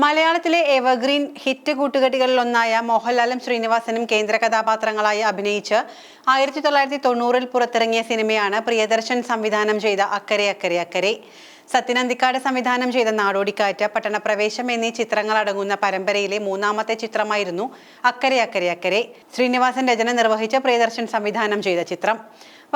മലയാളത്തിലെ evergreen hit കൂട്ടുകെട്ടുകളിലൊന്നായ മോഹൻലാലും ശ്രീനിവാസനും കേന്ദ്ര കഥാപാത്രങ്ങളായി അഭിനയിച്ച് 1990-ൽ പുറത്തിറങ്ങിയ സിനിമയാണ് പ്രിയദർശൻ സംവിധാനം ചെയ്ത അക്കരെ അക്കരെ അക്കരെ. സത്യൻ അന്തിക്കാട് സംവിധാനം ചെയ്ത നാടോടിക്കാറ്റ്, പട്ടണപ്രവേശം എന്നീ ചിത്രങ്ങൾ അടങ്ങുന്ന പരമ്പരയിലെ മൂന്നാമത്തെ ചിത്രമായിരുന്നു അക്കരെ അക്കരെ അക്കരെ. ശ്രീനിവാസൻ രചന നിർവഹിച്ച പ്രിയദർശൻ സംവിധാനം ചെയ്ത ചിത്രം.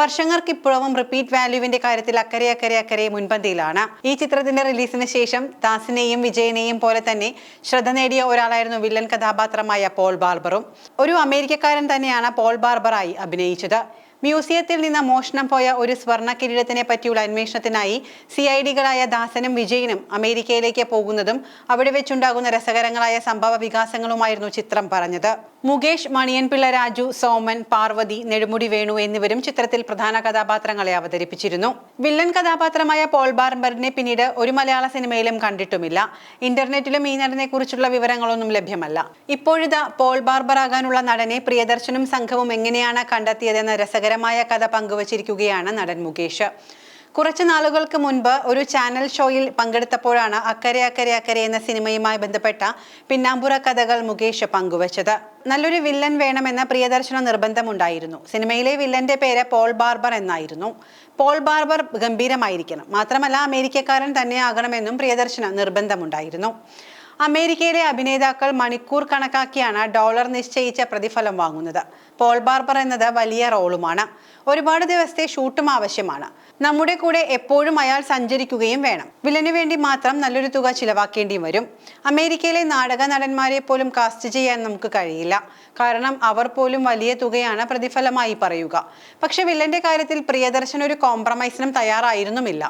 വർഷങ്ങൾക്കിപ്പുറവും റിപ്പീറ്റ് വാല്യൂവിന്റെ കാര്യത്തിൽ അക്കരെ അക്കരെ അക്കരെ മുൻപന്തിയിലാണ്. ഈ ചിത്രത്തിന്റെ റിലീസിന് ശേഷം ദാസിനെയും വിജയനെയും പോലെ തന്നെ ശ്രദ്ധ നേടിയ ഒരാളായിരുന്നു വില്ലൻ കഥാപാത്രമായ പോൾ ബാർബറും. ഒരു അമേരിക്കക്കാരൻ തന്നെയാണ് പോൾ ബാർബറായി അഭിനയിച്ചത്. മ്യൂസിയത്തിൽ നിന്ന് മോഷണം പോയ ഒരു സ്വർണ്ണ കിരീടത്തിനെ പറ്റിയുള്ള അന്വേഷണത്തിനായി CIDകളായ ദാസനും വിജയനും അമേരിക്കയിലേക്ക് പോകുന്നതും അവിടെ വെച്ചുണ്ടാകുന്ന രസകരങ്ങളായ സംഭവ വികാസങ്ങളുമായിരുന്നു ചിത്രം പറഞ്ഞത്. മുകേഷ്, മണിയൻപിള്ള രാജു, സോമൻ, പാർവതി, നെടുമുടി വേണു എന്നിവരും ചിത്രത്തിൽ പ്രധാന കഥാപാത്രങ്ങളെ അവതരിപ്പിച്ചിരുന്നു. വില്ലൻ കഥാപാത്രമായ പോൾ ബാർബറിനെ പിന്നീട് ഒരു മലയാള സിനിമയിലും കണ്ടിട്ടുമില്ല. ഇന്റർനെറ്റിലും ഈ നടനെ കുറിച്ചുള്ള വിവരങ്ങളൊന്നും ലഭ്യമല്ല. ഇപ്പോഴിതാ പോൾ ബാർബറാകാനുള്ള നടനെ പ്രിയദർശനും സംഘവും എങ്ങനെയാണ് കണ്ടെത്തിയതെന്ന രസകരമായ കഥ പങ്കുവച്ചിരിക്കുകയാണ് നടൻ മുകേഷ്. കുറച്ചു നാളുകൾക്ക് മുൻപ് ഒരു ചാനൽ ഷോയിൽ പങ്കെടുത്തപ്പോഴാണ് അക്കരെ അക്കരെ അക്കരെ എന്ന സിനിമയുമായി ബന്ധപ്പെട്ട പിന്നാമ്പുറ കഥകൾ മുകേഷ് പങ്കുവച്ചത്. നല്ലൊരു വില്ലൻ വേണമെന്ന പ്രിയദർശന നിർബന്ധമുണ്ടായിരുന്നു. സിനിമയിലെ വില്ലന്റെ പേര് പോൾ ബാർബർ എന്നായിരുന്നു. പോൾ ബാർബർ ഗംഭീരമായിരിക്കണം, മാത്രമല്ല അമേരിക്കക്കാരൻ തന്നെ ആകണമെന്നും പ്രിയദർശന നിർബന്ധമുണ്ടായിരുന്നു. അമേരിക്കയിലെ അഭിനേതാക്കൾ മണിക്കൂർ കണക്കാക്കിയാണ് ഡോളർ നിശ്ചയിച്ച പ്രതിഫലം വാങ്ങുന്നത്. പോൾ ബാർബർ എന്നത് വലിയ റോളുമാണ്. ഒരുപാട് ദിവസത്തെ ഷൂട്ടും ആവശ്യമാണ്. നമ്മുടെ കൂടെ എപ്പോഴും അയാൾ സഞ്ചരിക്കുകയും വേണം. വില്ലന് വേണ്ടി മാത്രം നല്ലൊരു തുക ചിലവാക്കേണ്ടിയും വരും. അമേരിക്കയിലെ നാടക നടന്മാരെ പോലും കാസ്റ്റ് ചെയ്യാൻ നമുക്ക് കഴിയില്ല. കാരണം അവർ പോലും വലിയ തുകയാണ് പ്രതിഫലമായി പറയുക. പക്ഷെ വില്ലന്റെ കാര്യത്തിൽ പ്രിയദർശൻ ഒരു കോംപ്രമൈസിനും തയ്യാറായിരുന്നുമില്ല.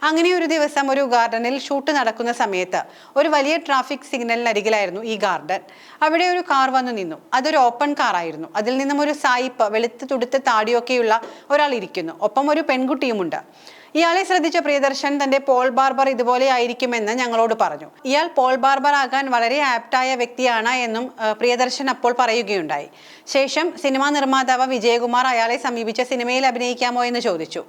അങ്ങനെ ഒരു ദിവസം ഒരു ഗാർഡനിൽ ഷൂട്ട് നടക്കുന്ന സമയത്ത് ഒരു വലിയ ട്രാഫിക് സിഗ്നലിനരികിലായിരുന്നു ഈ ഗാർഡൻ. അവിടെ ഒരു കാർ വന്നു നിന്നു. അതൊരു ഓപ്പൺ കാർ ആയിരുന്നു. അതിൽ നിന്നും ഒരു സായിപ്പ്, വെളുത്ത് തുടുത്ത് താടിയൊക്കെയുള്ള ഒരാൾ ഇരിക്കുന്നു. ഒപ്പം ഒരു പെൺകുട്ടിയുമുണ്ട്. ഇയാളെ ശ്രദ്ധിച്ച പ്രിയദർശൻ തന്റെ പോൾ ബാർബർ ഇതുപോലെ ആയിരിക്കുമെന്ന് ഞങ്ങളോട് പറഞ്ഞു. ഇയാൾ പോൾ ബാർബർ ആകാൻ വളരെ ആപ്റ്റായ വ്യക്തിയാണ് എന്നും പ്രിയദർശൻ അപ്പോൾ പറയുകയുണ്ടായി. ശേഷം സിനിമാ നിർമ്മാതാവ് വിജയകുമാർ അയാളെ സമീപിച്ച സിനിമയിൽ അഭിനയിക്കാമോ എന്ന് ചോദിച്ചു.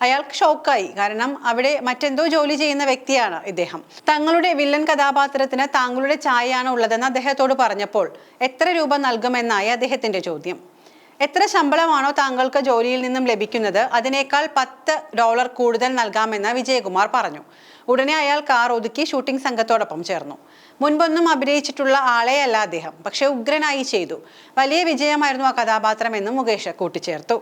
അയാൾക്ക് ഷോക്കായി. കാരണം അവിടെ മറ്റെന്തോ ജോലി ചെയ്യുന്ന വ്യക്തിയാണ് ഇദ്ദേഹം. തങ്ങളുടെ വില്ലൻ കഥാപാത്രത്തിന് താങ്കളുടെ ഛായയാണ് ഉള്ളതെന്ന് അദ്ദേഹത്തോട് പറഞ്ഞപ്പോൾ എത്ര രൂപ നൽകുമെന്നായി അദ്ദേഹത്തിന്റെ ചോദ്യം. എത്ര ശമ്പളമാണോ താങ്കൾക്ക് ജോലിയിൽ നിന്നും ലഭിക്കുന്നത് അതിനേക്കാൾ $10 കൂടുതൽ നൽകാമെന്ന് വിജയകുമാർ പറഞ്ഞു. ഉടനെ അയാൾ കാർ ഒതുക്കി ഷൂട്ടിംഗ് സംഘത്തോടൊപ്പം ചേർന്നു. മുൻപൊന്നും അഭിനയിച്ചിട്ടുള്ള ആളെയല്ല അദ്ദേഹം, പക്ഷെ ഉഗ്രനായി ചെയ്തു. വലിയ വിജയമായിരുന്നു ആ കഥാപാത്രം എന്ന് മുകേഷ് കൂട്ടിച്ചേർത്തു.